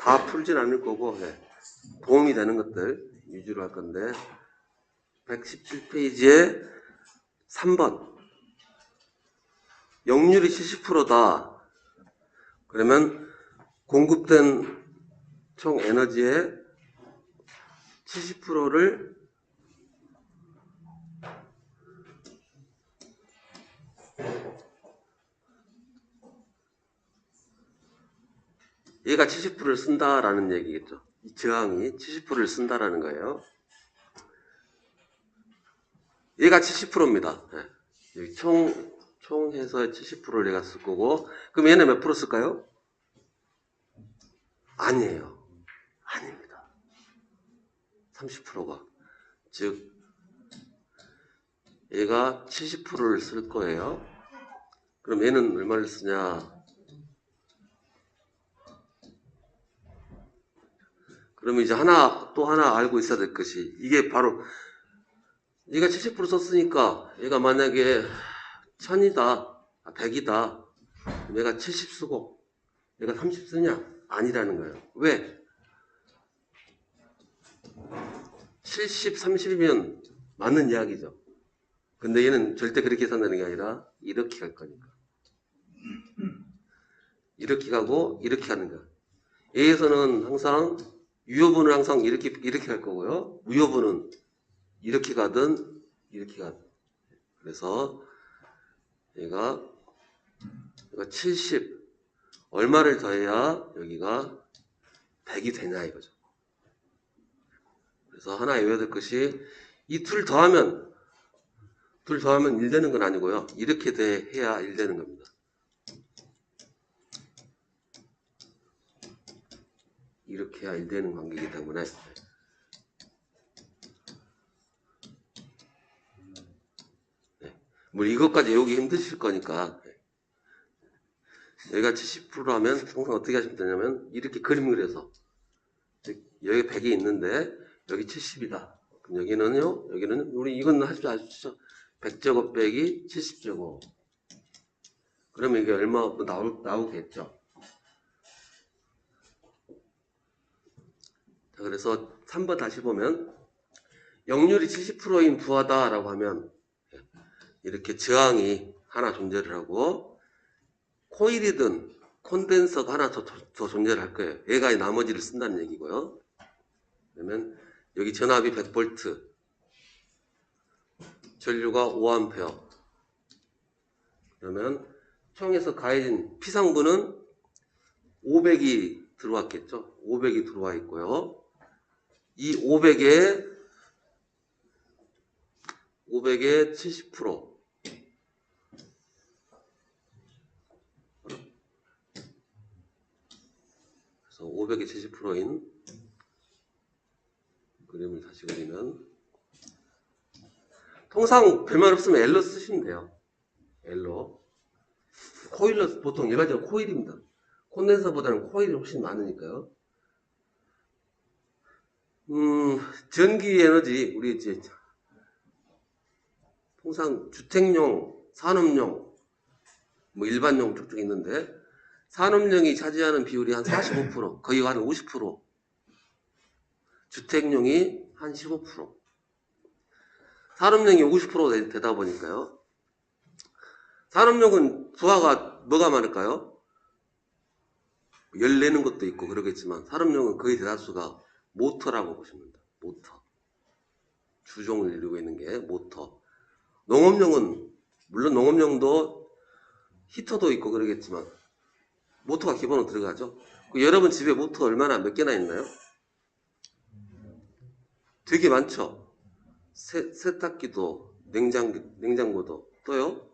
다 풀진 않을 거고, 도움이 되는 것들 위주로 할 건데, 117페이지에 3번. 역률이 70%다. 그러면 공급된 총 에너지의 70%를 얘가 70%를 쓴다라는 얘기겠죠. 이 저항이 70%를 쓴다라는 거예요. 얘가 70%입니다. 여기 총 해서 70%를 얘가 쓸 거고, 그럼 얘는 몇 프로 쓸까요? 아니에요. 아닙니다. 30%가. 즉, 얘가 70%를 쓸 거예요. 그럼 얘는 얼마를 쓰냐? 그러면 이제 또 하나 알고 있어야 될 것이, 이게 바로, 얘가 70% 썼으니까, 얘가 만약에 1000이다, 100이다, 얘가 70 쓰고, 얘가 30 쓰냐? 아니라는 거예요. 왜? 70, 30이면 맞는 이야기죠. 근데 얘는 절대 그렇게 산다는 게 아니라, 이렇게 갈 거니까. 이렇게 가고, 이렇게 가는 거야. A에서는 항상, 유효분은 항상 이렇게 갈 거고요. 무효분은 이렇게 가든, 이렇게 가든. 그래서, 얘가 70, 얼마를 더해야 여기가 100이 되냐 이거죠. 그래서 하나 외워야 될 것이, 이 둘 더하면 1 되는 건 아니고요. 이렇게 해야 1 되는 겁니다. 이렇게 해야 1 되는 관계이기 때문에. 뭐 이것까지 외우기 힘드실 거니까. 여기가 70%라면 항상 어떻게 하시면 되냐면 이렇게 그림 그려서 여기 100이 있는데 여기 70이다. 그럼 여기는 우리 이건 할 줄 아시죠? 100제곱 빼기 70제곱. 그러면 이게 얼마 나오겠죠? 자, 그래서 3번 다시 보면 역률이 70%인 부하다라고 하면 이렇게 저항이 하나 존재를 하고 코일이든 콘덴서가 하나 더 존재를 할 거예요. 얘가 나머지를 쓴다는 얘기고요. 그러면 여기 전압이 100V, 전류가 5A. 그러면 총에서 가해진 피상분은 500이 들어왔겠죠. 500이 들어와 있고요. 이 500에 70%. 그래서 500에 70%인 그림을 다시 그리면 통상 별말 없으면 L로 쓰시면 돼요. L로. 코일로 보통 일반적으로 코일입니다. 콘덴서보다는 코일이 훨씬 많으니까요. 전기 에너지 우리 이제 통상 주택용, 산업용, 뭐 일반용 쭉쭉 있는데 산업용이 차지하는 비율이 한 45%, 거의 한 50%. 주택용이 한 15%. 산업용이 50% 되다 보니까요. 산업용은 부하가 뭐가 많을까요? 열 내는 것도 있고 그러겠지만 산업용은 거의 대다수가 모터라고 보시면 됩니다. 모터. 주종을 이루고 있는 게 모터. 농업용은 물론 농업용도 히터도 있고 그러겠지만 모터가 기본으로 들어가죠. 여러분 집에 모터 얼마나 몇 개나 있나요? 되게 많죠. 세탁기도 냉장고도 또요?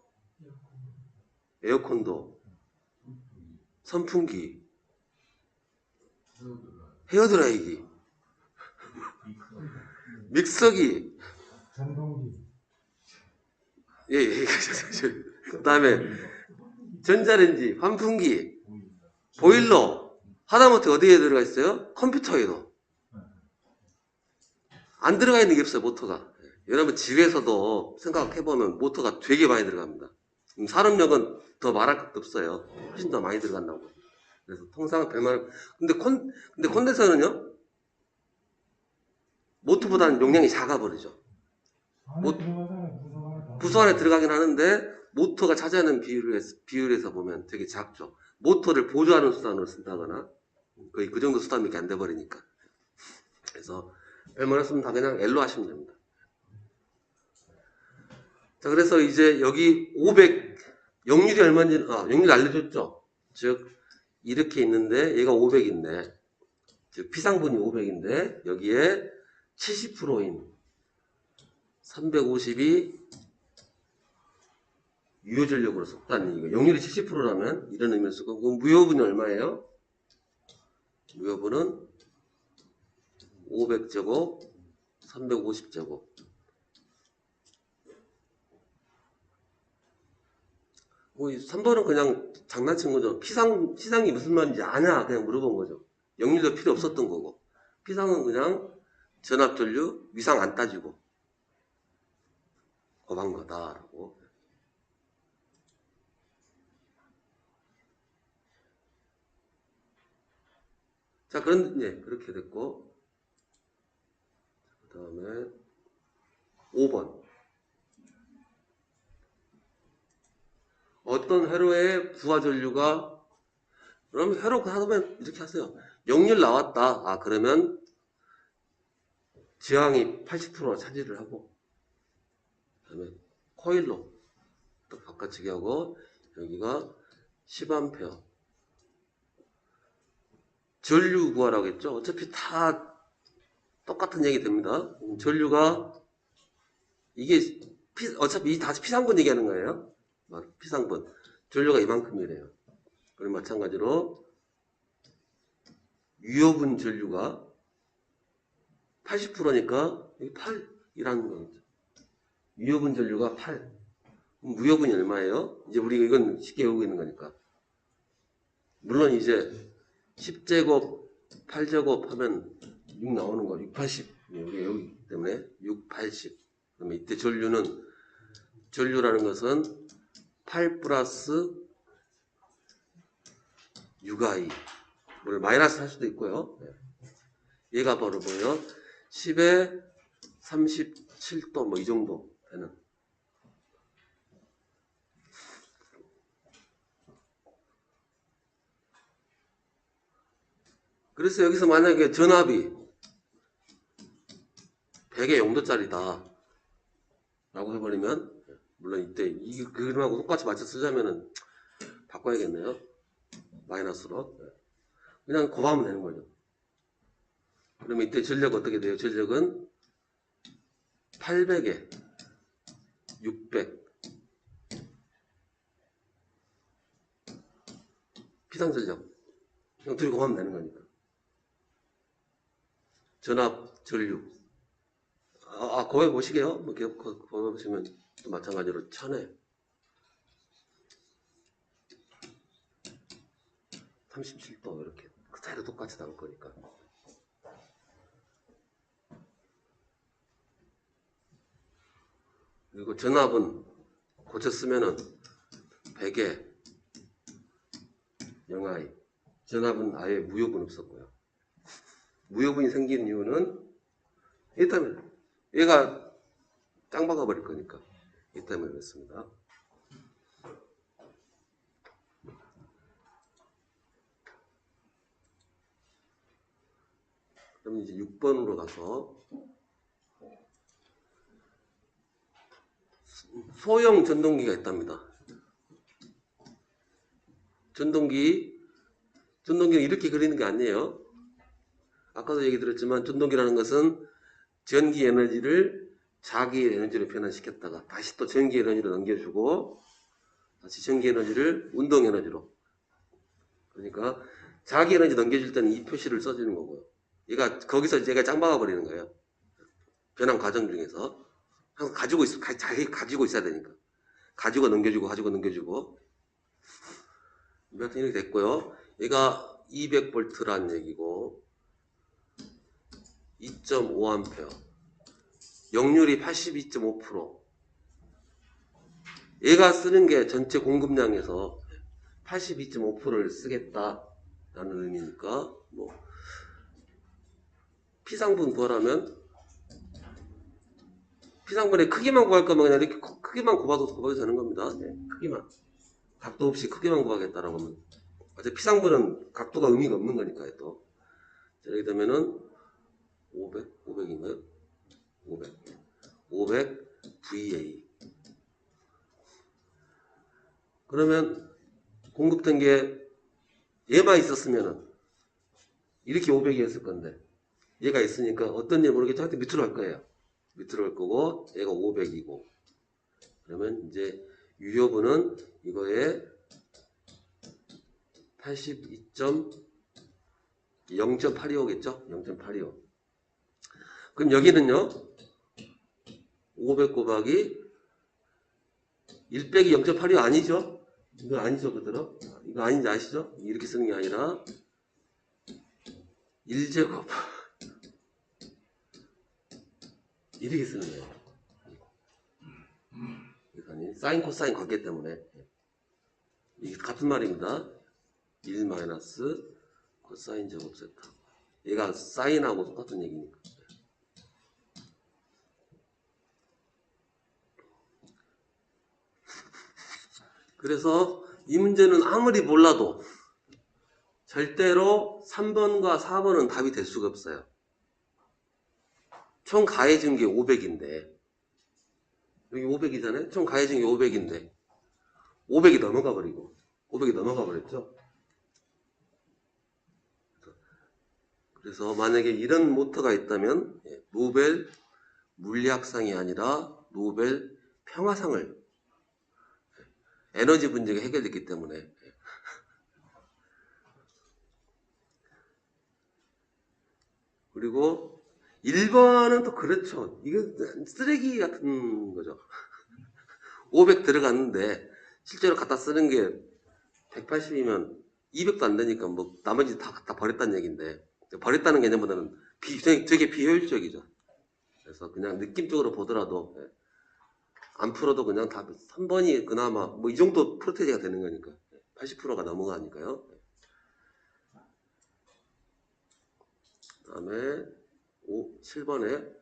에어컨도 선풍기 헤어드라이기 믹서기 전동기 그 다음에 전자레인지 환풍기 보일러 하다못해 어디에 들어가 있어요? 컴퓨터에도 안 들어가 있는 게 없어요. 모터가. 여러분 집에서도 생각해보면 모터가 되게 많이 들어갑니다. 산업용은 더 말할 것도 없어요. 훨씬 더 많이 들어간다고. 그래서 통상 100만. 근데 콘덴서는요? 모터보다는 용량이 작아버리죠. 부속 안에 들어가긴 하는데 모터가 차지하는 비율에서 보면 되게 작죠. 모터를 보조하는 수단으로 쓴다거나 거의 그 정도 수단밖에 안 돼버리니까. 그래서 웬만했으면 다 그냥 L로 하시면 됩니다. 자, 그래서 이제 여기 500 역률이 얼마인지 역률 알려줬죠. 즉 이렇게 있는데 얘가 500인데 즉 피상분이 500인데 여기에 70%인 350이 유효전력으로 쏟다는 얘기가 역률이 70%라면 이런 의미를 쓰고 그럼 무효분이 얼마예요? 무효분은 500제곱 350제곱 뭐 3번은 그냥 장난친 거죠. 피상이 무슨 말인지 아냐 그냥 물어본 거죠. 역률도 필요 없었던 거고 피상은 그냥 전압전류 위상 안 따지고 고반 거다라고. 자, 그렇게 됐고 그 다음에 5번 어떤 회로의 부하전류가 그럼 회로 하면 이렇게 하세요. 역률 나왔다. 그러면 지항이 80% 차지를 하고 그 다음에 코일로 또 바꿔치기 하고 여기가 10A 전류 구하라고 했죠. 어차피 다 똑같은 얘기 됩니다. 전류가 이게 어차피 다시 피상분 얘기하는 거예요. 피상분 전류가 이만큼이래요. 그럼 마찬가지로 유효분 전류가 80%니까 여기 8이라는 거죠. 유효분 전류가 8. 무효분이 얼마예요? 이제 우리가 이건 쉽게 외우고 있는 거니까. 물론 이제 10제곱 8제곱 하면 6 나오는 거 680. 우리가 여기 때문에 680. 그러면 이때 전류라는 것은 8 플러스 6i 를 마이너스 할 수도 있고요. 얘가 바로 뭐예요? 10에 37도 뭐 이 정도 되는. 그래서 여기서 만약에 전압이 100의 0도짜리다 라고 해버리면 물론 이때 이 그림하고 똑같이 맞춰 쓰자면은 바꿔야겠네요. 마이너스로. 그냥 곱하면 되는 거죠. 그러면 이때 전력 어떻게 돼요? 전력은 800에 600 피상전력 그냥 둘이 곱하면 되는 거니까. 전압, 전류 곱해 보시게요. 뭐 곱해 보시면 또 마찬가지로 1000에 37도 이렇게 그대로 똑같이 나올 거니까. 그리고 전압은 고쳐 쓰면은 100에 0i 전압은 아예 무효분 없었고요. 무효분이 생긴 이유는 이 때문에 얘가 짱 박아버릴 거니까 이 때문에 그렇습니다. 그럼 이제 6번으로 가서 소형 전동기가 있답니다. 전동기는 이렇게 그리는 게 아니에요. 아까도 얘기 드렸지만 전동기라는 것은 전기 에너지를 자기 에너지로 변환시켰다가 다시 또 전기 에너지로 넘겨주고 다시 전기 에너지를 운동 에너지로 그러니까 자기 에너지 넘겨줄 때는 이 표시를 써주는 거고요. 거기서 얘가 짱박아 버리는 거예요. 변환 과정 중에서 항상 자기 가지고 있어야 되니까 가지고 넘겨주고 여튼 이렇게 됐고요. 얘가 200V란 얘기고 2.5A 역률이 82.5% 얘가 쓰는 게 전체 공급량에서 82.5%를 쓰겠다 라는 의미니까 뭐 피상분 구하라면 피상분의 크기만 구할 거면 그냥 이렇게 크기만 구해도 되는 겁니다. 네, 크기만. 각도 없이 크기만 구하겠다라고 하면 어차피 피상분은 각도가 의미가 없는 거니까요. 또 이렇게 되면은 500인가요? 500 VA. 그러면 공급된 게 얘만 있었으면은 이렇게 500이었을 건데 얘가 있으니까 어떤 일 모르겠죠. 하여튼 밑으로 갈 거예요. 밑으로 갈 거고 얘가 500이고 그러면 이제 유효분은 이거에 82.0.825겠죠? 0.825. 그럼 여기는요 500 곱하기 1 빼기 0.825 아니죠? 이거 아니죠, 그대로? 이거 아닌지 아시죠? 이렇게 쓰는 게 아니라 1제곱 이렇게 쓰는 거예요. 아니, 사인 코사인 관계 때문에 이게 같은 말입니다. 1 마이너스 코사인 제곱 세타. 얘가 사인하고 똑같은 얘기니까. 그래서 이 문제는 아무리 몰라도 절대로 3번과 4번은 답이 될 수가 없어요. 총 가해진 게 500인데 여기 500이잖아요. 총 가해진 게 500인데 500이 넘어가 버리고 500이 넘어가 버렸죠. 그래서 만약에 이런 모터가 있다면 노벨 물리학상이 아니라 노벨 평화상을 에너지 문제가 해결됐기 때문에 그리고 1번은 또 그렇죠. 이거 쓰레기 같은 거죠. 500 들어갔는데 실제로 갖다 쓰는 게 180이면 200도 안 되니까 뭐 나머지 다 갖다 버렸다는 얘기인데 버렸다는 개념보다는 되게 비효율적이죠. 그래서 그냥 느낌적으로 보더라도 안 풀어도 그냥 답 3번이 그나마 뭐 이 정도 프로테이지가 되는 거니까 80%가 넘어가니까요. 그 다음에 7번에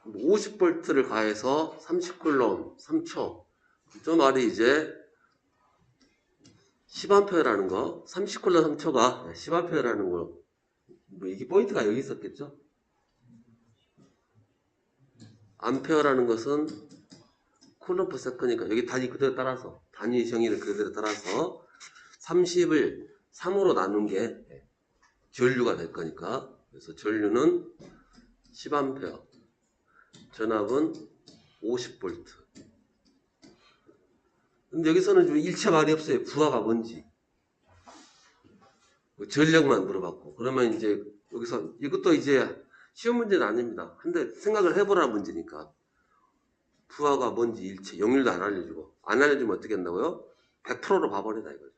50V를 가해서 30쿨롬 3초. 저 말이 이제 10A라는 거, 30쿨롬 3초가 10A라는 거, 뭐 이게 포인트가 여기 있었겠죠? 암페어라는 것은 쿨롬 퍼 세컨이니까 여기 단위 그대로 따라서 단위 정의를 그대로 따라서 30을 3으로 나눈 게 전류가 될 거니까 그래서 전류는 10A 전압은 50V 근데 여기서는 좀 일체 말이 없어요. 부하가 뭔지 전력만 물어봤고 그러면 이제 여기서 이것도 이제 쉬운 문제는 아닙니다. 근데 생각을 해보라는 문제니까 부하가 뭔지 일체 영률도 안 알려주고 안 알려주면 어떻게 한다고요? 100%로 봐버리다 이거죠.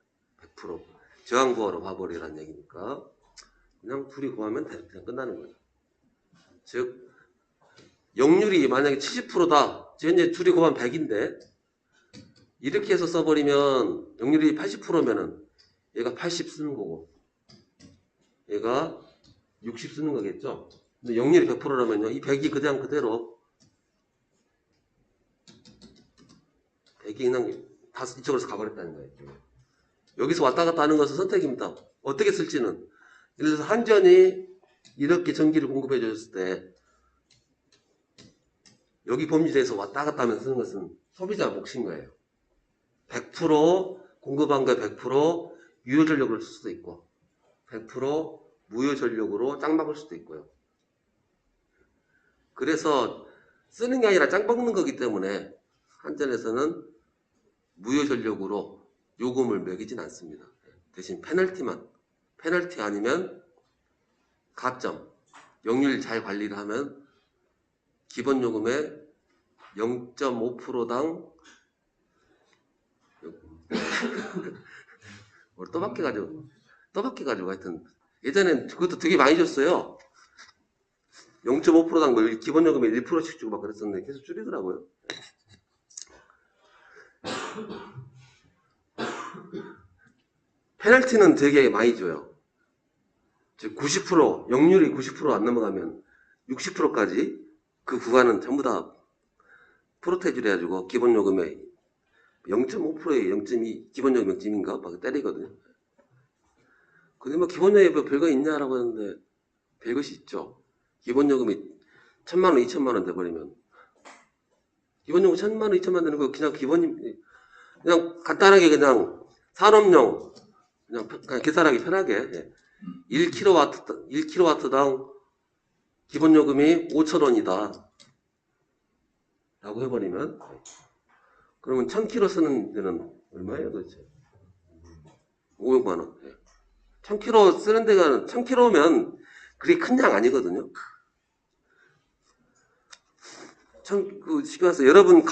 100% 저항부하로 봐버리라는 얘기니까 그냥 둘이 구하면 그냥 끝나는 거죠. 즉 영률이 만약에 70%다 이제 둘이 구하면 100인데 이렇게 해서 써버리면 영률이 80%면은 얘가 80 쓰는 거고 얘가 60 쓰는 거겠죠. 근데 영률이 100%라면요 이 100이 그냥 그대로 100이 그냥 다 이쪽으로 가버렸다는 거예요. 여기서 왔다 갔다 하는 것은 선택입니다. 어떻게 쓸지는 예를 들어서 한전이 이렇게 전기를 공급해 줬을 때 여기 범위에서 왔다 갔다 하면서 쓰는 것은 소비자 몫인 거예요. 100% 공급한 거에 100% 유효 전력으로 쓸 수도 있고 100% 무효 전력으로 짱 박을 수도 있고요. 그래서 쓰는 게 아니라 짱 박는 거기 때문에 한전에서는 무효 전력으로 요금을 매기진 않습니다. 대신 페널티만 페널티 아니면 가점 영률 잘 관리를 하면 기본 요금의 0.5%당 또 바뀌어가지고 하여튼 예전엔 그것도 되게 많이 줬어요. 0.5%당 뭐 기본 요금에 1%씩 주고 막 그랬었는데 계속 줄이더라고요. 페널티는 되게 많이 줘요. 즉 90%, 역률이 90% 안 넘어가면 60%까지 그 구간은 전부 다 프로테이즈를 해가지고 기본 요금의 0.5%에 0.2, 기본 요금 0.2인가? 막 때리거든요. 근데 뭐 기본 요금에 뭐 별거 있냐라고 하는데 별것이 있죠. 기본 요금이 1,000만원, 2,000만원 돼버리면 기본 요금 1,000만원, 2,000만원 되는 거 그냥 간단하게 그냥 산업용 그냥 계산하기 편하게 1kW당 기본 요금이 5,000원이다 라고 해버리면 그러면 1,000kW 쓰는 데는 얼마예요 도대체? 500만원. 1,000kW 쓰는 데가 1,000kW면 그게 큰 양 아니거든요. 쉽게 말해서 여러분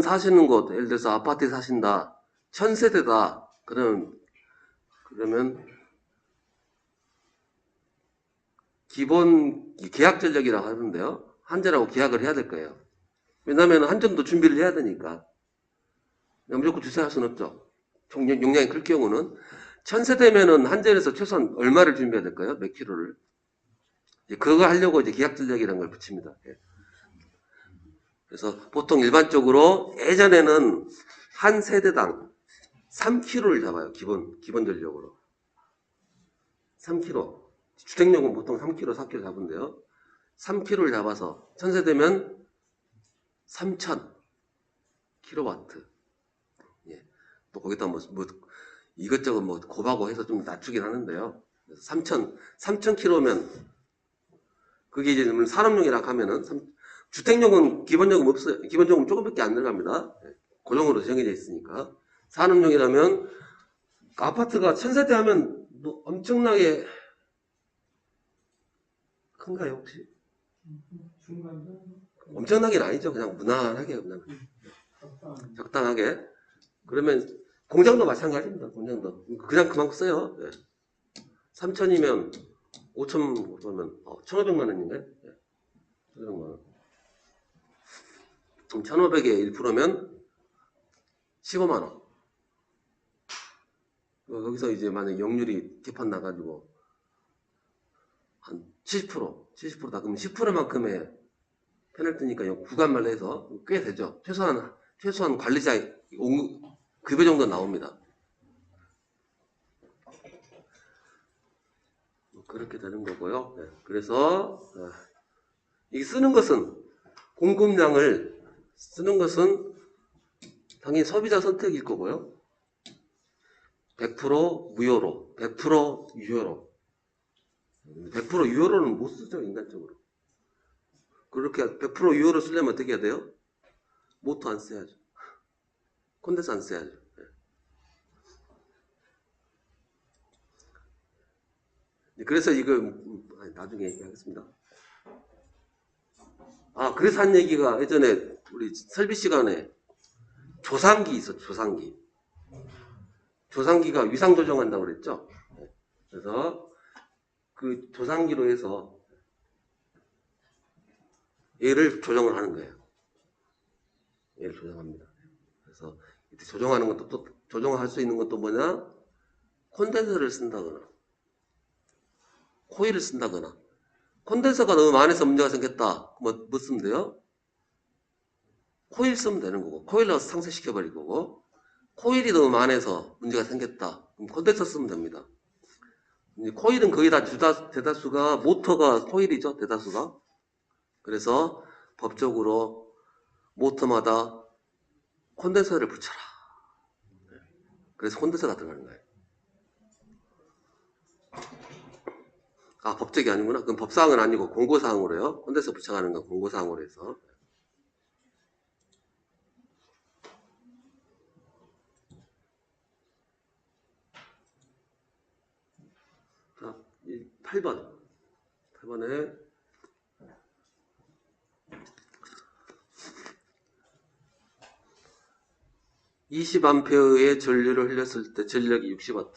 사시는 곳, 예를 들어서 아파트에 사신다, 1,000세대다, 그러면 기본 계약 전력이라고 하는데요. 한전하고 계약을 해야 될 거예요. 왜냐하면 한전도 준비를 해야 되니까. 무조건 주세할 수는 없죠. 용량이 클 경우는 1,000세대면은 한전에서 최소한 얼마를 준비해야 될까요? 몇 킬로를? 그거 하려고 이제 계약 전력이라는 걸 붙입니다. 그래서 보통 일반적으로 예전에는 한 세대당 3kg를 잡아요. 기본 전력으로. 3kg. 주택용은 보통 3kg, 4kg 잡은데요. 3kg를 잡아서 1,000세대면 3,000 kW. 예. 또 거기다 뭐 이것저것 뭐 곱하고 해서 좀 낮추긴 하는데요. 3,000kg면 그게 이제 산업용이라 하면은 주택용은 기본요금 없어요. 기본요금 조금밖에 안 들어갑니다. 고정으로 정해져 있으니까. 산업용이라면 아파트가 1,000세대 하면 뭐 엄청나게 큰가요 혹시? 엄청나게는 아니죠. 그냥 무난하게 그냥 적당하게. 그러면 공장도 마찬가지입니다. 공장도 그냥 그만큼 써요. 3,000이면 5,000 그러면 1,500만 원인가요? 1,500만 원. 그럼 1,500에 1%면 15만 원. 여기서 이제 만약 역률이 개판 나가지고 한 70%다. 그러면 10%만큼의 페널티니까 구간말로 해서 꽤 되죠. 최소한 관리자 급여 정도 나옵니다. 그렇게 되는 거고요. 그래서 이 쓰는 것은 공급량을 쓰는 것은 당연히 소비자 선택일 거고요. 100% 무효로, 100% 유효로. 100% 유효로는 못 쓰죠, 인간적으로. 그렇게 100% 유효로 쓰려면 어떻게 해야 돼요? 모터 안 써야죠. 콘덴서 안 써야죠. 그래서 이거 나중에 얘기하겠습니다. 그래서 한 얘기가 예전에 우리 설비 시간에 조상기 있어, 조상기. 조상기가 위상 조정한다고 그랬죠. 그래서 그 조상기로 해서 얘를 조정을 하는 거예요. 얘를 조정합니다. 그래서 이때 조정하는 것도 또 조정할 수 있는 것도 뭐냐? 콘덴서를 쓴다거나 코일을 쓴다거나. 콘덴서가 너무 많아서 문제가 생겼다. 뭐 쓰면 돼요? 코일 쓰면 되는 거고, 코일 넣어서 상쇄시켜버릴 거고, 코일이 너무 많아서 문제가 생겼다. 그럼 콘덴서 쓰면 됩니다. 코일은 거의 다 대다수가 모터가 코일이죠, 대다수가. 그래서 법적으로 모터마다 콘덴서를 붙여라. 그래서 콘덴서가 들어가는 거예요. 법적이 아니구나. 그럼 법사항은 아니고 공고사항으로요. 콘덴서 붙여가는 건 공고사항으로 해서. 자, 8번에 20A의 전류를 흘렸을 때 전력이 60W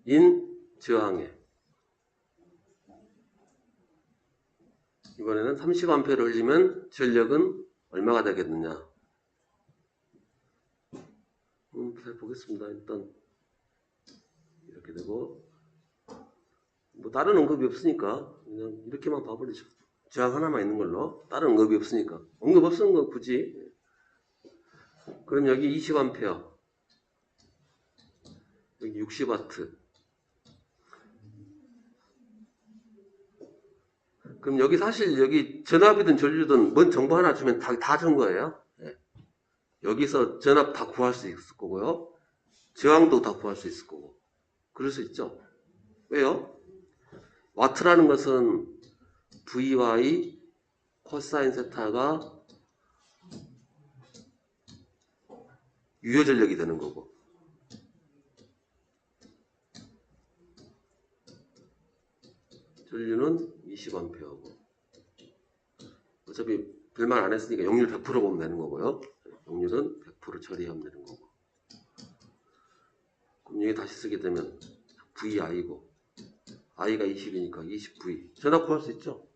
인 저항에 이번에는 30A를 흘리면 전력은 얼마가 되겠느냐. 잘 보겠습니다. 일단 이렇게 되고, 뭐 다른 언급이 없으니까 그냥 이렇게만 봐버리죠. 저항 하나만 있는 걸로. 다른 언급이 없으니까. 언급 없는 거 굳이. 그럼 여기 20A, 여기 60W. 그럼 여기 사실 여기 전압이든 전류든 뭔 정보 하나 주면 다 준 거예요. 네. 여기서 전압 다 구할 수 있을 거고요. 저항도 다 구할 수 있을 거고. 그럴 수 있죠. 왜요? 와트라는 것은 VY 코사인 세타가 유효 전력이 되는 거고. 전류는 20A고. 어차피 별말 안 했으니까 용률 100% 보면 되는 거고요. 용률은 100% 처리하면 되는 거고. 그럼 여기 다시 쓰게 되면 VI고, I가 20이니까 20V. 전압 구할 수 있죠?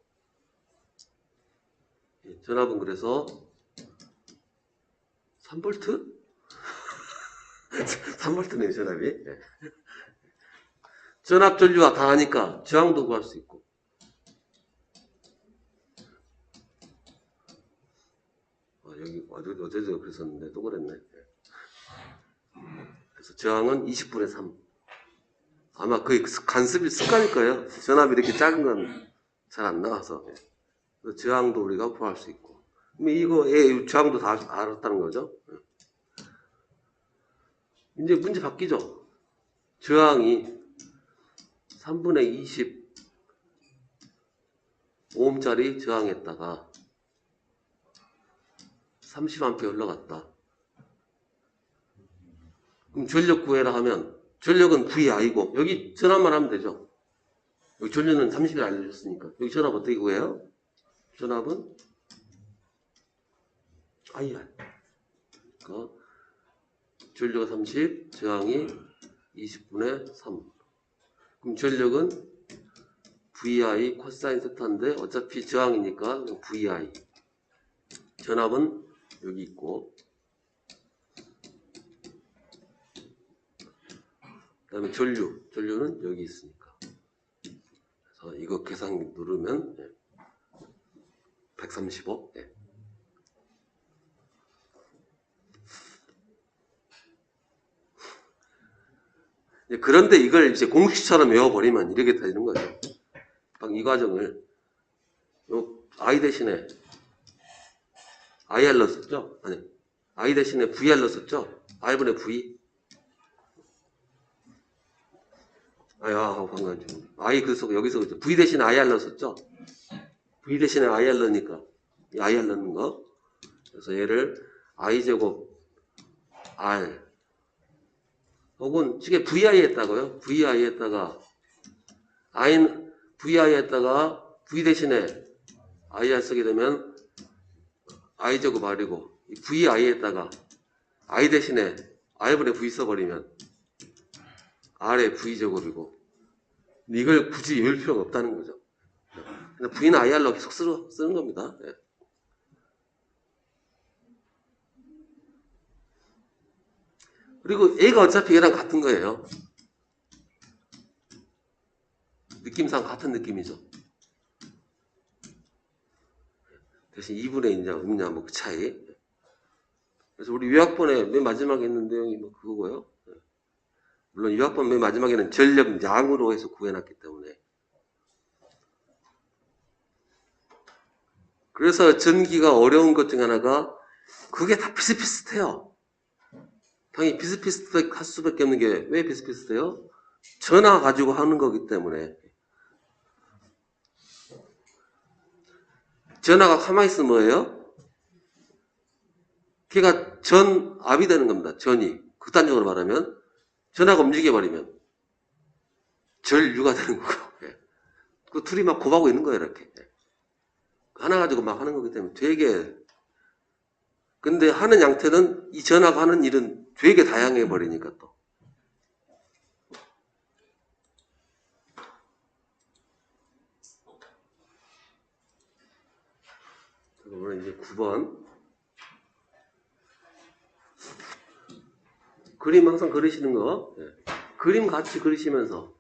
전압은 그래서 3V? 3V네요, 전압이. 전압 전류가 강하니까 저항도 구할 수 있고. 여기 어제도 그랬었는데 또 그랬네. 그래서 저항은 20분의 3. 아마 거의 간섭이 습관일 거예요. 전압이 이렇게 작은 건 잘 안 나와서. 저항도 우리가 구할 수 있고. 이거 저항도 다 알았다는 거죠. 이제 문제 바뀌죠. 저항이 3분의 20 오음짜리 저항했다가 30A 흘러갔다. 그럼 전력 구해라 하면 전력은 VI고 여기 전압만 하면 되죠. 여기 전류는 30을 알려줬으니까 여기 전압 어떻게 구해요? 전압은 IR. 그러니까 전류가 30, 저항이 20분의 3. 그럼 전력은 VI 코사인 세타인데 어차피 저항이니까 VI. 전압은 여기 있고, 그 다음에 전류는 여기 있으니까. 그래서 이거 계산 누르면 135. 그런데 이걸 이제 공식처럼 외워버리면 이렇게 되는 거죠. 딱 이 과정을 I 대신에 IR 넣었었죠? 아니, I 대신에 VR 넣었었죠? R분의 V. 방금 좀. I 그래서 여기서 V 대신에 IR 넣었었죠? V 대신에 IR 넣으니까 이 IR 넣는 거. 그래서 얘를 I제곱 R 혹은 이게 VI했다고요? VI했다가 VI했다가 V 대신에 IR 쓰게 되면 I제곱 R이고 VI했다가 I 대신에 R분의 V 써버리면 R의 V제곱이고 이걸 굳이 외울 필요가 없다는 거죠. 그냥 V는 IR로 계속 쓰는 겁니다. 네. 그리고 A가 어차피 얘랑 같은 거예요. 느낌상 같은 느낌이죠. 대신 2분의 있냐 없냐 뭐 그 차이. 그래서 우리 유학본에 맨 마지막에 있는 내용이 뭐 그거고요. 물론 유학본 맨 마지막에는 전력 양으로 해서 구해놨기 때문에. 그래서 전기가 어려운 것 중 하나가 그게 다 비슷비슷해요. 당연히 비슷비슷할 수밖에 없는 게 왜 비슷비슷해요? 전화 가지고 하는 거기 때문에. 전화가 가만히 있으면 뭐예요? 걔가 전압이 되는 겁니다. 전이. 극단적으로 말하면 전화가 움직여버리면 전류가 되는 거고. 그 둘이 막 곱하고 있는 거예요. 이렇게. 하나 가지고 막 하는 거기 때문에 되게 근데 하는 양태는 이 전화가 하는 일은 되게 다양해 버리니까 또. 그러면 이제 9번. 그림 항상 그리시는 거. 그림 같이 그리시면서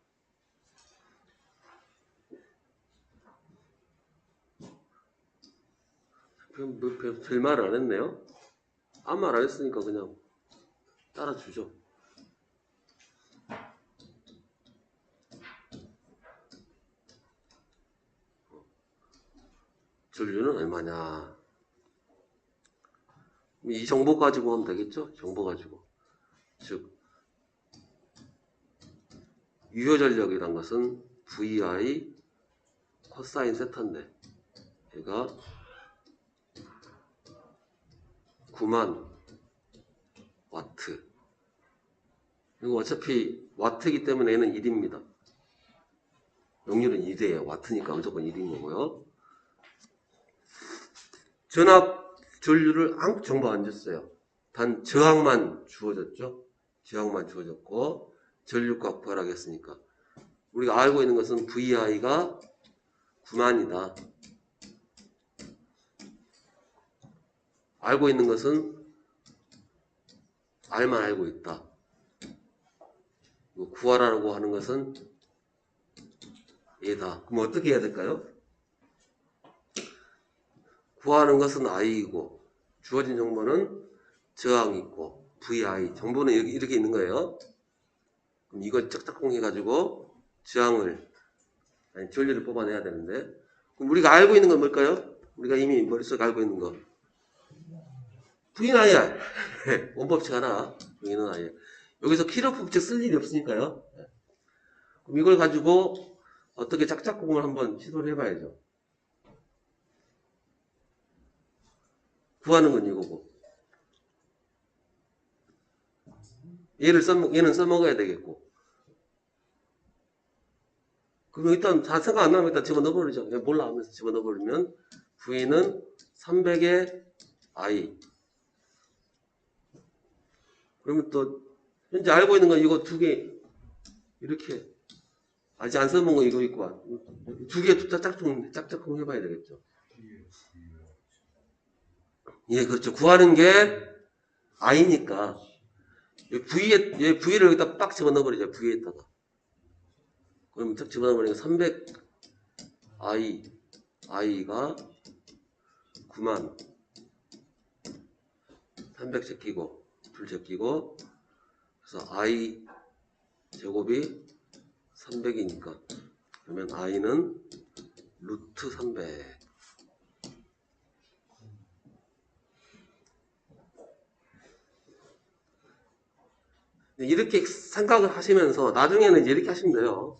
별 말을 안 했네요. 아무 말 안 했으니까 그냥 따라주죠. 전류는 얼마냐. 이 정보 가지고 하면 되겠죠? 정보 가지고. 즉 유효 전력이란 것은 VI 코사인 세타인데 얘가 9만 와트. 이거 어차피 와트이기 때문에 얘는 1입니다. 역률은 1이에요. 와트니까 무조건 1인 거고요. 전압 전류를 아무 정보 안 줬어요. 단 저항만 주어졌죠. 저항만 주어졌고 전류값 구하라고 했으니까 우리가 알고 있는 것은 VI가 9만이다. 알고 있는 것은 R만 알고 있다. 구하라고 하는 것은 얘다. 그럼 어떻게 해야 될까요? 구하는 것은 I이고 주어진 정보는 저항이 있고 VI 정보는 여기 이렇게 있는 거예요. 그럼 이걸 짝짝꿍 해가지고 저항을 아니 전류를 뽑아내야 되는데 그럼 우리가 알고 있는 건 뭘까요? 우리가 이미 머릿속에 알고 있는 거 V는 I야. 원법칙 하나 V는 I야. 여기서 키로프 법칙 쓸 일이 없으니까요. 그럼 이걸 가지고 어떻게 짝짝꿍을 한번 시도를 해봐야죠. 구하는 건 이거고 얘는 써먹어야 되겠고 그럼 일단 다 생각 안 나면 일단 집어넣어버리죠. 몰라 하면서 집어넣어버리면 V는 300의 I 그러면 또 현재 알고 있는 건 이거 두 개 이렇게 아직 안 써먹은 거 이거 있고 두 개 짝짝꿍 해봐야 되겠죠. 예, 그렇죠. 구하는 게 I니까 얘 V를 여기다 빡 집어넣어버리죠. V에다가 그러면 딱 집어넣어버리니까 300 I가 9만 300 제끼고 불 제끼고 그래서 I 제곱이 300이니까 그러면 I는 루트 300 이렇게 생각을 하시면서 나중에는 이제 이렇게 하시면 돼요.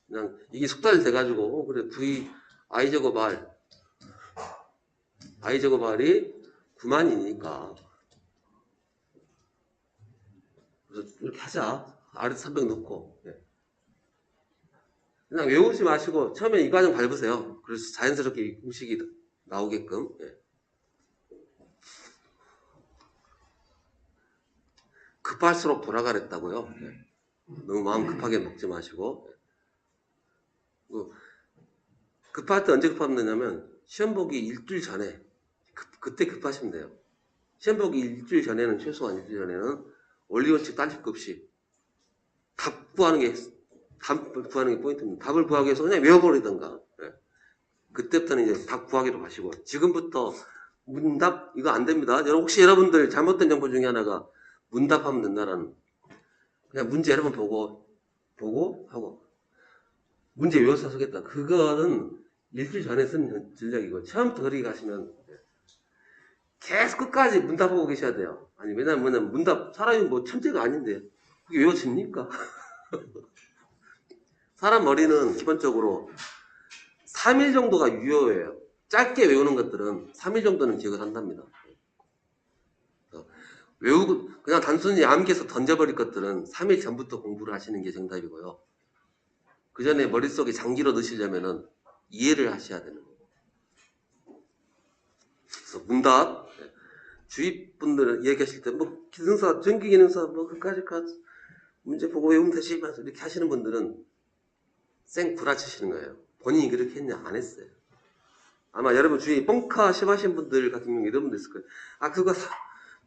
그냥 이게 숙달이 돼가지고 그래 V I 제곱 R이 9만이니까 그래서 이렇게 하자. R에서 300 넣고 그냥 외우지 마시고 처음에 이 과정 밟으세요. 그래서 자연스럽게 이 공식이 나오게끔 급할수록 돌아가랬다고요. 너무 마음 급하게 먹지 마시고 급할 때 언제 급하면 되냐면 시험 보기 일주일 전에 그때 급하시면 돼요. 시험 보기 일주일 전에는 최소한 일주일 전에는 원리원칙 딸릴 것 없이 답 구하는 게 포인트입니다. 답을 구하기 위해서 그냥 외워버리던가 그때부터는 이제 답 구하기로 가시고 지금부터 문답 이거 안 됩니다. 혹시 여러분들 잘못된 정보 중에 하나가 문답하면 된다라는 그냥 문제 여러 번 보고 하고 문제 외워서 쓰겠다. 그거는 일주일 전에 쓴 전략이고 처음부터 그리 가시면 계속 끝까지 문답하고 계셔야 돼요. 아니 왜냐면 문답 사람이 뭐 천재가 아닌데 그게 외워집니까? 사람 머리는 기본적으로 3일 정도가 유효해요. 짧게 외우는 것들은 3일 정도는 기억을 한답니다. 외우고 그냥 단순히 암기해서 던져버릴 것들은 3일 전부터 공부를 하시는 게 정답이고요. 그 전에 머릿속에 장기로 넣으시려면은 이해를 하셔야 되는 거고. 그래서 문답 주위 분들 얘기하실 때 뭐 기능사, 전기 기능사 뭐 그까지 문제 보고 외우면 되지 이렇게 하시는 분들은 생 구라치시는 거예요. 본인이 그렇게 했냐 안 했어요. 아마 여러분 주위에 뻥카 심하신 분들 같은 경우 이런 분들 있을 거예요. 아 그거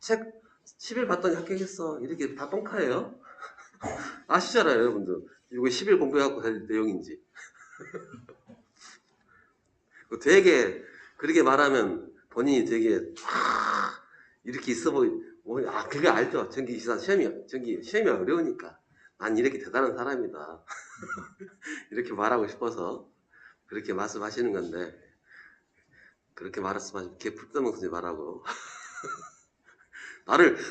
책 10일 봤더니 합격했어. 이렇게 다 뻥카예요. 아시잖아요, 여러분들. 이거 10일 공부해갖고 될 내용인지. 되게, 그렇게 말하면 본인이 되게, 이렇게 있어 그게 알죠. 전기 시험이 어려우니까. 난 이렇게 대단한 사람이다. 이렇게 말하고 싶어서 그렇게 말씀하시는 건데, 그렇게 말씀하시면 개풀 떠먹지 말라고.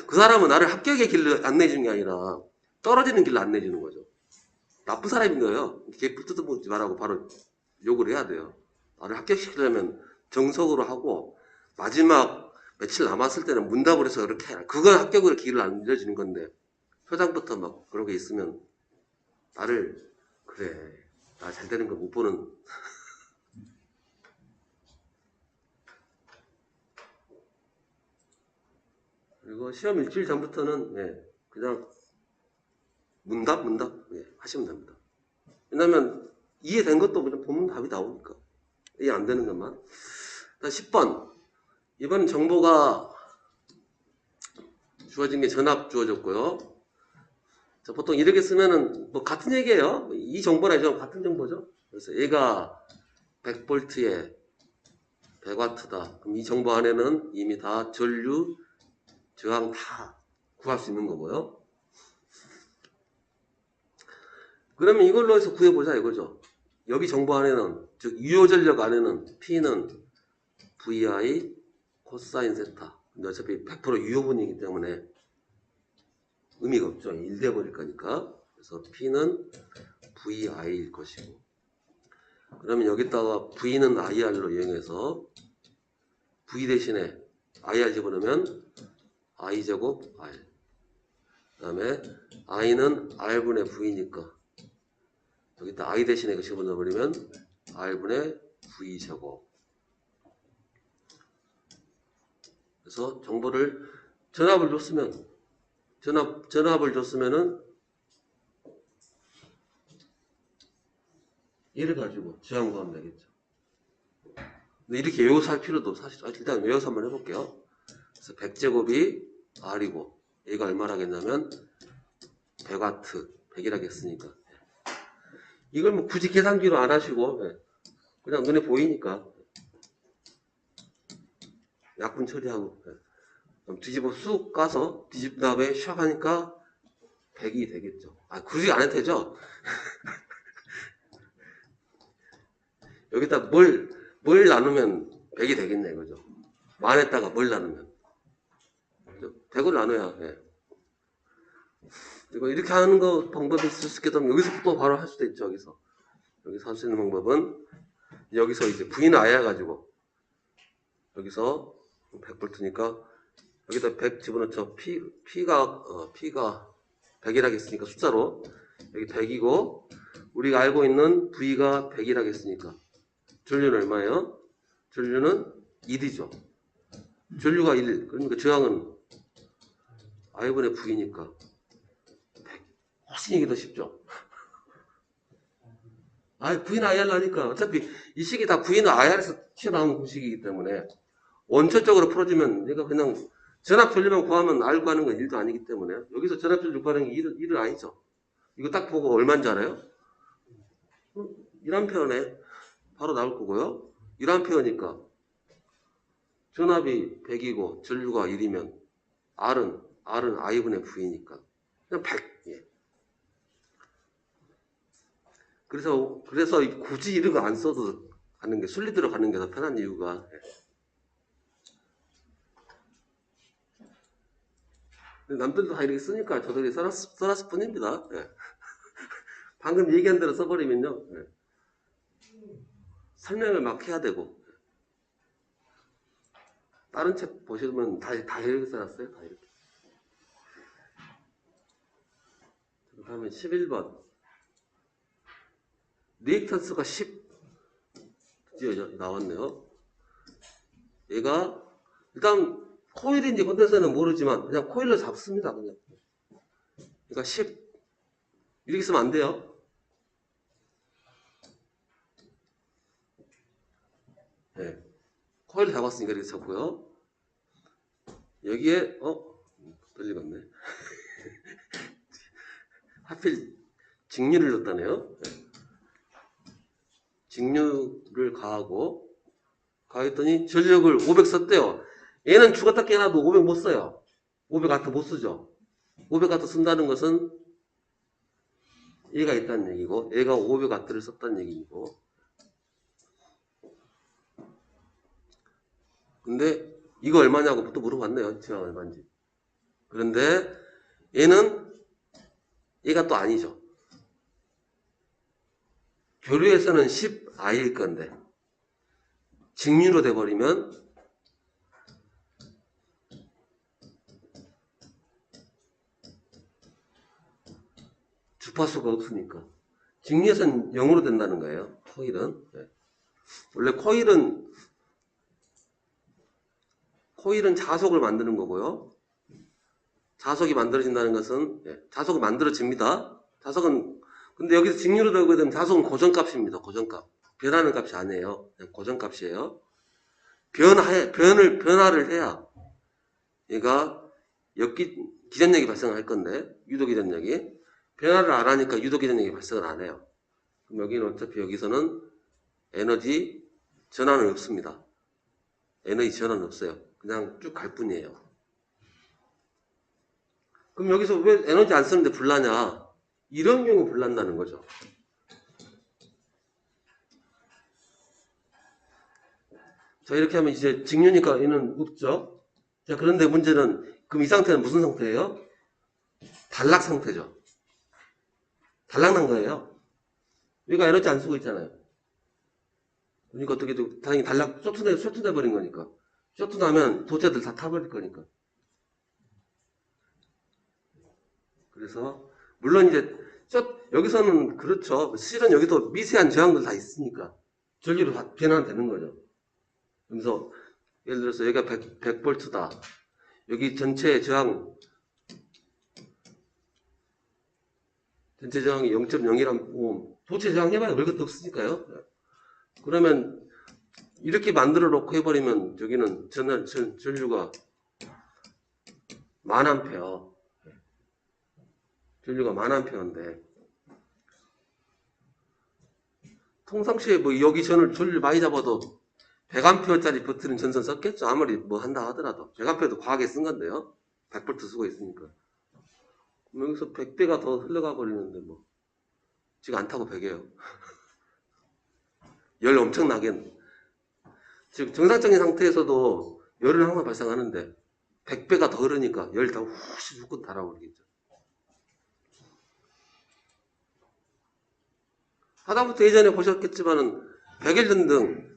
그 사람은 나를 합격의 길로 안내주는 게 아니라 떨어지는 길로 안내주는 거죠. 나쁜 사람인 거예요. 개풀 뜯어먹지 말라고 바로 욕을 해야 돼요. 나를 합격시키려면 정석으로 하고, 마지막 며칠 남았을 때는 문답을 해서 그렇게 해라. 그건 합격으로 길을 알려주는 건데, 초장부터 막 그런 게 있으면, 그래, 나 잘 되는 거 못 보는. 그리고 시험 일주일 전부터는, 그냥 문답, 하시면 됩니다. 왜냐면, 이해된 것도 그냥 보면 답이 나오니까. 이해 안 되는 것만. 10번. 이번 정보가 주어진 게 전압 주어졌고요. 자, 보통 이렇게 쓰면은 뭐 같은 얘기예요. 이 정보나 이 정보 같은 정보죠. 그래서 얘가 100V에 100W다. 그럼 이 정보 안에는 이미 다 전류, 저항 다 구할 수 있는 거고요. 그러면 이걸로 해서 구해보자 이거죠. 여기 정보 안에는, 즉 유효전력 안에는 P는 VI 코사인 세타. 근데 어차피 100% 유효분이기 때문에 의미가 없죠. 1 돼버릴 거니까. 그래서 P는 VI일 것이고. 그러면 여기다가 V는 IR로 이용해서 V 대신에 IR 집어넣으면 I제곱 R. 그 다음에 I는 R분의 V니까 여기다 I 대신에 이거 집어넣어버리면 R분의 V제곱. 그래서 정보를 전압을 줬으면은 얘를 가지고 저항 구하면 되겠죠. 근데 이렇게 외워서 할 필요도 사실 일단 외워서 한번 해볼게요. 그래서 100제곱이 R이고 얘가 얼마라겠냐면 100W 100이라겠으니까 이걸 뭐 굳이 계산기로 안 하시고 그냥 눈에 보이니까 약분 처리하고 뒤집어 쑥 까서 뒤집은 다음에 샥 하니까 100이 되겠죠. 굳이 안 해도 되죠. 여기다 뭘 나누면 100이 되겠네 이거죠. 만에다가 뭘 나누면 100을 나눠야 그리고 이렇게 하는 거 방법이 있을 수 있겠다면 여기서 또 바로 할 수도 있죠. 여기서 할 수 있는 방법은 여기서 이제 V는 아야 가지고 여기서 100V니까 여기다 100 집어넣죠. P가 100이라겠으니까 숫자로 여기 100이고 우리가 알고 있는 V가 100이라겠으니까 전류는 얼마예요? 전류는 1이죠. 전류가 1 그러니까 저항은 I분의 V니까 100 훨씬 이게 더 쉽죠. V는 IR라니까 어차피 이 식이 다 V는 IR에서 튀어나온 공식이기 때문에 원초적으로 풀어주면 얘가 그냥 전압 전류만 구하면 R 구하는 건 1도 아니기 때문에 여기서 전압 전류 구하는 게 1은 아니죠. 이거 딱 보고 얼마인지 알아요? 1A네. 바로 나올 거고요. 1A니까 전압이 100이고 전류가 1이면 R은 I분의 V니까 그냥 100. 그래서 굳이 이런 거 안 써도 하는 게 순리대로 가는 게 더 편한 이유가 남들도 다 이렇게 쓰니까 저도 이렇게 써놨을 뿐입니다. 방금 얘기한 대로 써버리면요. 설명을 막 해야 되고 다른 책 보시면 다 이렇게 써놨어요. 다 이렇게. 그 다음에 11번 리액턴스가 10 드디어 나왔네요. 얘가 일단 코일인지 컨덴서는 모르지만 그냥 코일로 잡습니다. 그냥. 그러니까 10 이렇게 쓰면 안 돼요. 코일 잡았으니까 이렇게 잡고요. 여기에 떨리겠네. 하필 직류를 넣었다네요. 직류를 가했더니 전력을 500 썼대요. 얘는 죽었다 깨어나도 500 못 써요. 500W 못 쓰죠. 500W 쓴다는 것은 얘가 있다는 얘기고, 얘가 500W를 썼다는 얘기고. 근데 이거 얼마냐고 또 물어봤네요. 제가 얼마인지. 그런데 얘가 또 아니죠. 교류에서는 10I일 건데 직류로 돼버리면 주파수가 없으니까 직류에서는 0으로 된다는 거예요. 코일은. 네. 원래 코일은 자석을 만드는 거고요. 자석이 만들어진다는 것은 자석이 만들어집니다. 자석은 근데 여기서 직류로 되게 되면 자석은 고정값입니다. 고정값. 변하는 값이 아니에요. 그냥 고정값이에요. 변화를 해야 얘가 기전력이 발생할 건데 유도기전력이 변화를 안 하니까 유도기전력이 발생을 안 해요. 그럼 여기는 어차피 여기서는 에너지 전환은 없습니다. 에너지 전환은 없어요. 그냥 쭉 갈 뿐이에요. 그럼 여기서 왜 에너지 안 쓰는데 불나냐? 이런 경우 불난다는 거죠. 자, 이렇게 하면 이제 직류니까 얘는 없죠. 자, 그런데 문제는 그럼 이 상태는 무슨 상태예요? 단락 상태죠. 단락 난 거예요. 얘가 에너지 안 쓰고 있잖아요. 그러니까 어떻게 당연히 단락 쇼트돼 버린 거니까. 쇼트 나면 도체들 다 타버릴 거니까. 그래서 물론 이제 여기서는 그렇죠. 실은 여기도 미세한 저항들 다 있으니까 전류로 다 변환되는 거죠. 그래서 예를 들어서 여기가 100V다. 여기 전체 저항이 0.01 오hm. 도체 저항 해봐야 별 것도 없으니까요. 그러면 이렇게 만들어 놓고 해버리면 여기는 전류가 1000A. 전류가 1000A인데 평상시에 뭐 여기 전류 많이 잡아도 100A짜리 버티는 전선 썼겠죠. 아무리 뭐 한다 하더라도 100A도 과하게 쓴 건데요. 100V 쓰고 있으니까. 여기서 100배가 더 흘러가 버리는데 뭐 지금 안 타고 100이에요. 열 엄청나게. 지금 정상적인 상태에서도 열은 항상 발생하는데 100배가 더 흐르니까 열이 다 후시 후끈 달아오르겠죠. 하다못해 예전에 보셨겠지만은 백일전등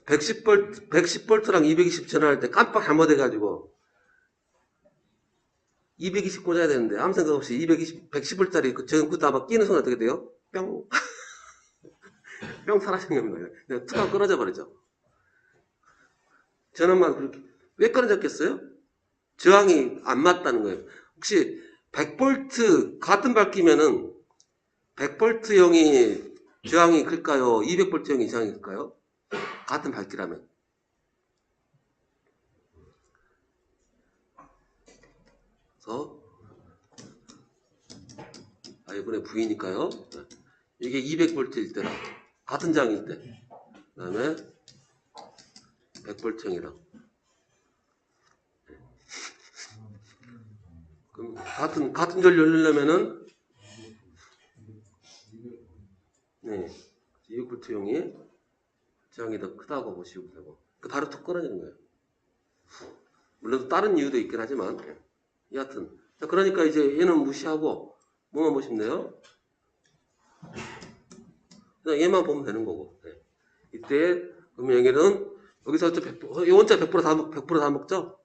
110V랑 220 전화할 때 깜빡 잘못해가지고 220 꽂아야 되는데 아무 생각 없이 110V짜리 전원 끄다 막 끼는 순간 어떻게 돼요? 뿅. 뿅 사라지는 겁니다. 그냥 툭 하고 끊어져 버리죠. 전원만 그렇게. 왜 끊어졌겠어요? 저항이 안 맞다는 거예요. 혹시 100V 같은 밝기면은 100V형이 저항이 클까요? 200V형이 저항이 클까요? 같은 밝기라면. 그래서 이번에 V니까요. 이게 200V일 때랑 같은 저항일 때. 그 다음에 100V형이랑. 그럼 같은 전류 흘리려면은 200V형이 저항이 더 크다고 보시면 되고 바로 툭 끊어지는 거예요. 물론 다른 이유도 있긴 하지만 여하튼 자, 그러니까 이제 얘는 무시하고 뭐만 보시면 돼요? 그냥 얘만 보면 되는 거고. 이때 그러면 여기서 어차피 이 원자 100% 다 먹죠?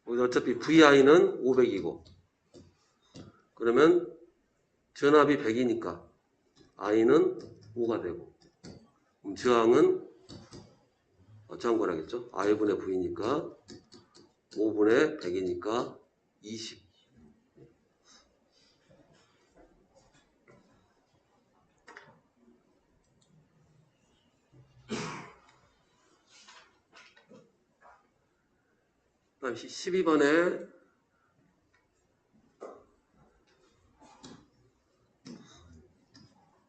여기서 어차피 VI는 500이고 그러면 전압이 100이니까 I는 5가 되고 그럼 저항은 어쩌한 거라겠죠? I분의 V니까 5분의 100이니까 20. 그 다음 12번에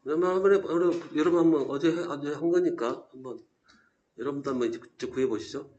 여러분 한번 어제 한 거니까 한번 여러분도 한번 직접 구해 보시죠.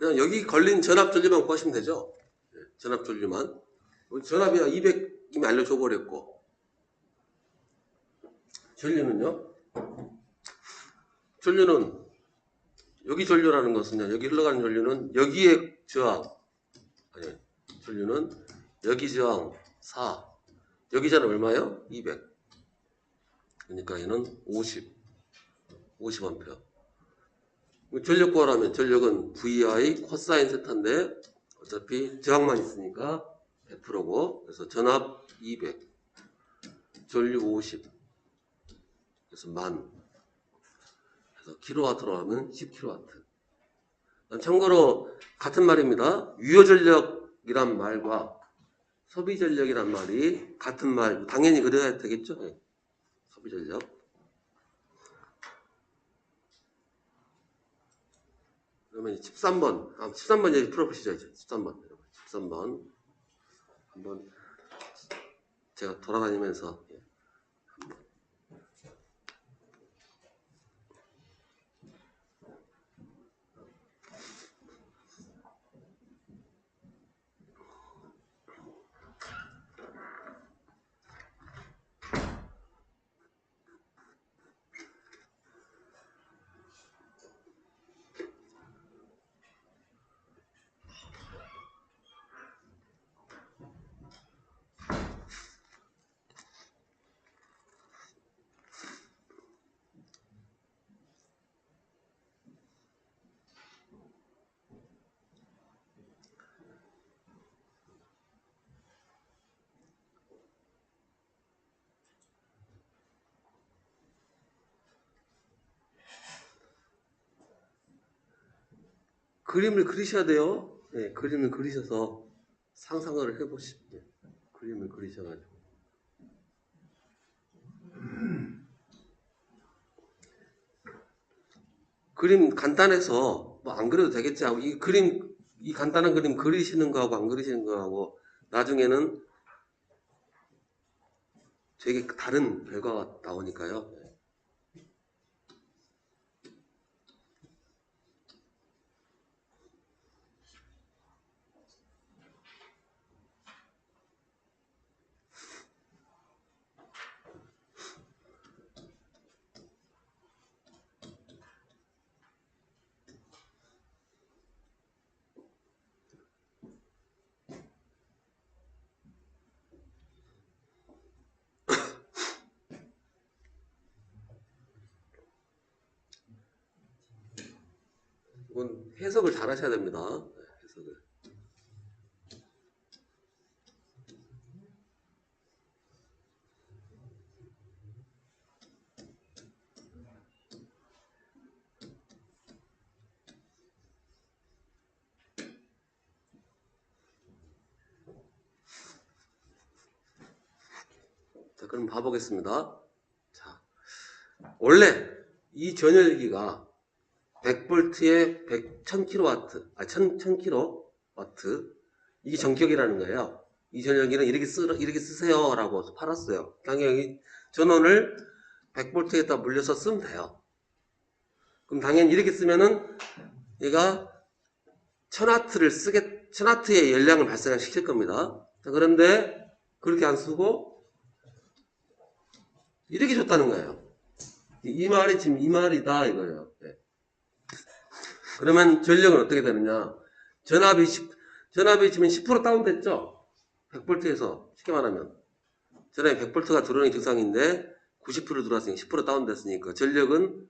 그냥 여기 걸린 전압 전류만 구하시면 되죠. 전압 전류만. 전압이 200이면 알려줘 버렸고. 전류는요? 전류는 여기 전류라는 것은요. 여기 흘러가는 전류는 여기에 저항. 아니, 전류는 여기 저항 4. 여기 저항 얼마요? 200. 그러니까 얘는 50A. 전력 구하라면 전력은 VI 코사인 세타인데 어차피 저항만 있으니까 100%고 그래서 전압 200 전류 50 그래서 10,000 그래서 킬로와트로 하면 10kW. 참고로 같은 말입니다. 유효전력이란 말과 소비전력이란 말이 같은 말 당연히 그래야 되겠죠. 네. 소비전력. 그러면 13번, 13번 얘기 풀어보시죠. 이제 13번. 13번. 한번 제가 돌아다니면서. 그림을 그리셔야 돼요. 네, 그림을 그리셔서 상상을 해보시죠. 네, 그림을 그리셔가지고. 그림 간단해서 뭐 안 그려도 되겠지 하고 이 간단한 그림 그리시는 거하고 안 그리시는 거하고 나중에는 되게 다른 결과가 나오니까요. 이건 해석을 잘 하셔야 됩니다. 해석을. 자, 그럼 봐보겠습니다. 자, 원래 이 전열기가 100V에 1000kW, 1000kW 이게 전격이라는 거예요. 이 전열기는 이렇게 쓰세요 라고 팔았어요. 당연히 전원을 100V에다 물려서 쓰면 돼요. 그럼 당연히 이렇게 쓰면은 얘가 1000W의 열량을 발생시킬 겁니다. 자, 그런데 그렇게 안 쓰고 이렇게 줬다는 거예요. 이 말이 지금 이 말이다 이거예요. 네. 그러면 전력은 어떻게 되느냐? 전압이 지금 10% 다운됐죠? 100V에서 쉽게 말하면 전압이 100V가 들어오는 증상인데 90% 들어왔으니까 10% 다운됐으니까 전력은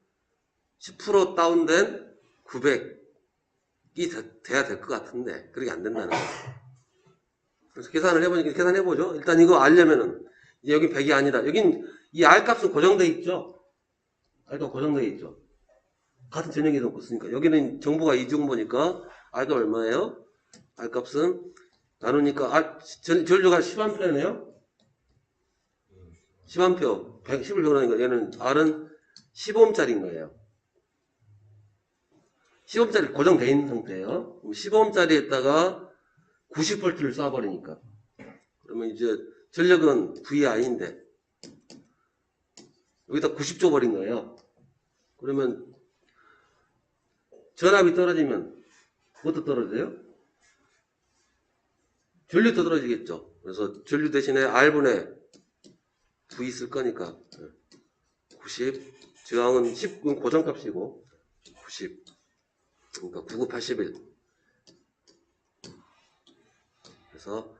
10% 다운된 900이 돼야 될 것 같은데 그렇게 안 된다는 거예요. 그래서 계산을 해보니까 계산해보죠. 일단 이거 알려면은 이제 여긴 100이 아니라 여긴 이 R값은 고정되어 있죠. R값 고정되어 있죠. 같은 전역이 없으니까 여기는 정보가 이중보니까 R값 얼마예요? R값은 나누니까 전류가 10A네요. 10A 110을 적으니까 얘는 R은 15ohm짜리인 거예요. 15ohm짜리 고정되어 있는 상태예요. 15ohm짜리에다가 90V를 쏴버리니까 그러면 이제 전력은 VI인데 여기다 90 줘버린 거예요. 그러면 전압이 떨어지면 뭐도 떨어져요? 전류도 떨어지겠죠. 그래서 전류 대신에 R분의 V 쓸 거니까 90 저항은 10은 고정값이고 90 그러니까 99, 81 그래서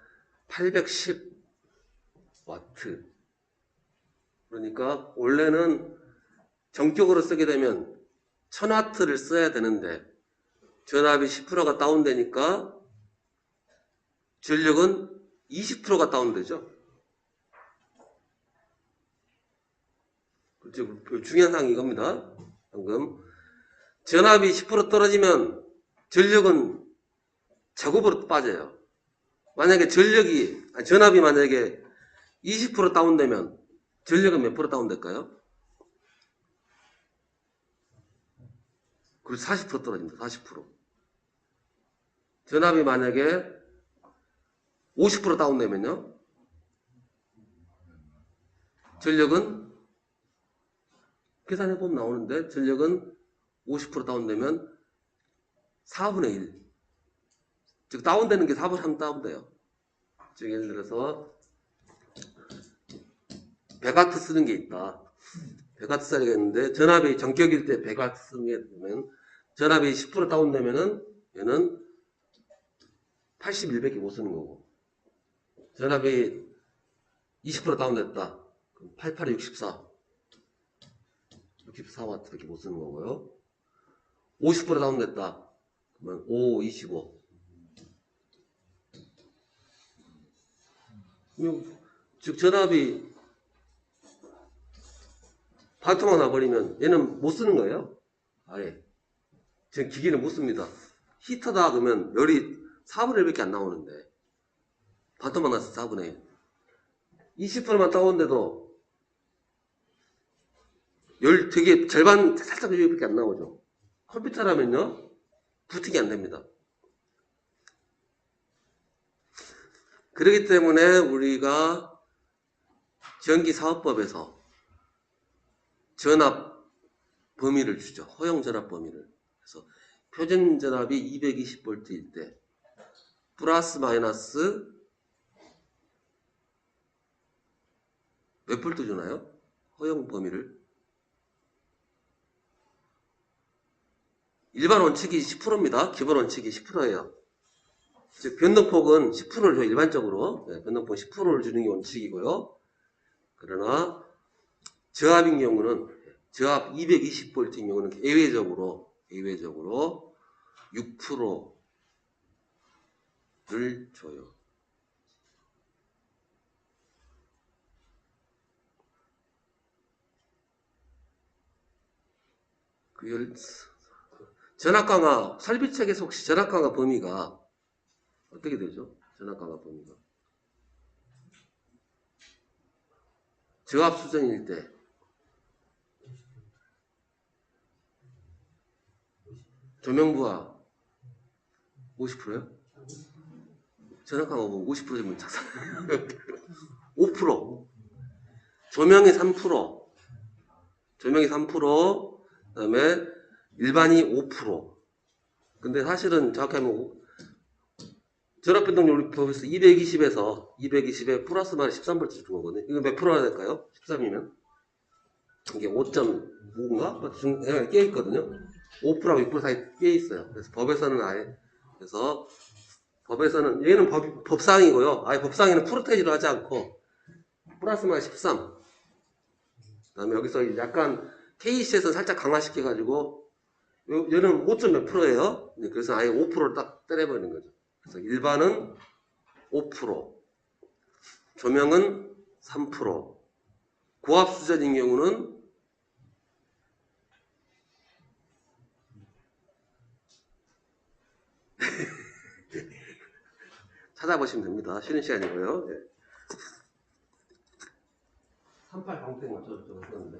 810 와트 그러니까 원래는 전격으로 쓰게 되면 1000와트를 써야 되는데 전압이 10%가 다운되니까 전력은 20%가 다운되죠. 그렇죠. 중요한 사항이 이겁니다. 방금 전압이 10% 떨어지면 전력은 제곱으로 빠져요. 만약에 전압이 만약에 20% 다운되면 전력은 몇 프로 다운될까요? 그리고 40% 떨어집니다. 40%. 전압이 만약에 50% 다운되면요. 전력은 계산해보면 나오는데 전력은 50% 다운되면 4분의 1. 즉 다운되는 게 4분의 3 다운돼요. 즉 예를 들어서 100W 쓰는 게 있다. 100W 써야 되겠는데 전압이 전격일 때 100W 쓰는 게 되면 전압이 10% 다운되면은 얘는 81밖에 못 쓰는 거고 전압이 20% 다운됐다. 그럼 88에 64 64W밖에 못 쓰는 거고요. 50% 다운됐다. 그러면 5, 25 즉 전압이 반토막 나버리면 얘는 못 쓰는 거예요. 아예 지금 기기는 못 씁니다. 히터다 그러면 열이 4분의 1밖에 안 나오는데 반토막 나서 4분의 1 20%만 다운돼도 열 되게 절반 살짝 열밖에 안 나오죠. 컴퓨터라면요 부팅이 안 됩니다. 그렇기 때문에 우리가 전기사업법에서 전압 범위를 주죠. 허용 전압 범위를. 그래서 표준 전압이 220V일 때 플러스 마이너스 몇 볼트 주나요? 허용 범위를. 일반 원칙이 10%입니다. 기본 원칙이 10%예요. 즉 변동폭은 10%를 줘 일반적으로. 네, 변동폭 10%를 주는 게 원칙이고요. 그러나 저압인 경우는 저압 220V인 경우는 예외적으로 6%를 줘요. 전압 강화 설비책에서 혹시 전압 강화 범위가 어떻게 되죠? 전압 강화 범위가 저압 수준일 때 조명부하 50%요? 전압 강화 보면 50%면 작살 5% 조명이 3% 조명이 3% 그다음에 일반이 5% 근데 사실은 정확히 하면 전압 변동률 법에서 220에서 220에 플러스 마이너스 13V 준 거거든요. 이거 몇 프로나 될까요? 13이면 이게 5.5인가? 깨 있거든요. 5%하고 6% 사이 깨 있어요. 그래서 법에서는 아예 그래서 법에서는 얘는 법상이고요. 아예 법상에는 프로테이지로 하지 않고 플러스 마이너스 13 그다음에 여기서 약간 KC에서 살짝 강화시켜가지고 얘는 5점 몇 프로예요? 그래서 아예 5%를 딱 때려버리는 거죠. 그래서 일반은 5%, 조명은 3%, 고압 수전인 경우는 찾아보시면 됩니다. 쉬는 시간이고요. 예. 38 방땡 맞춰줬다고 썼는데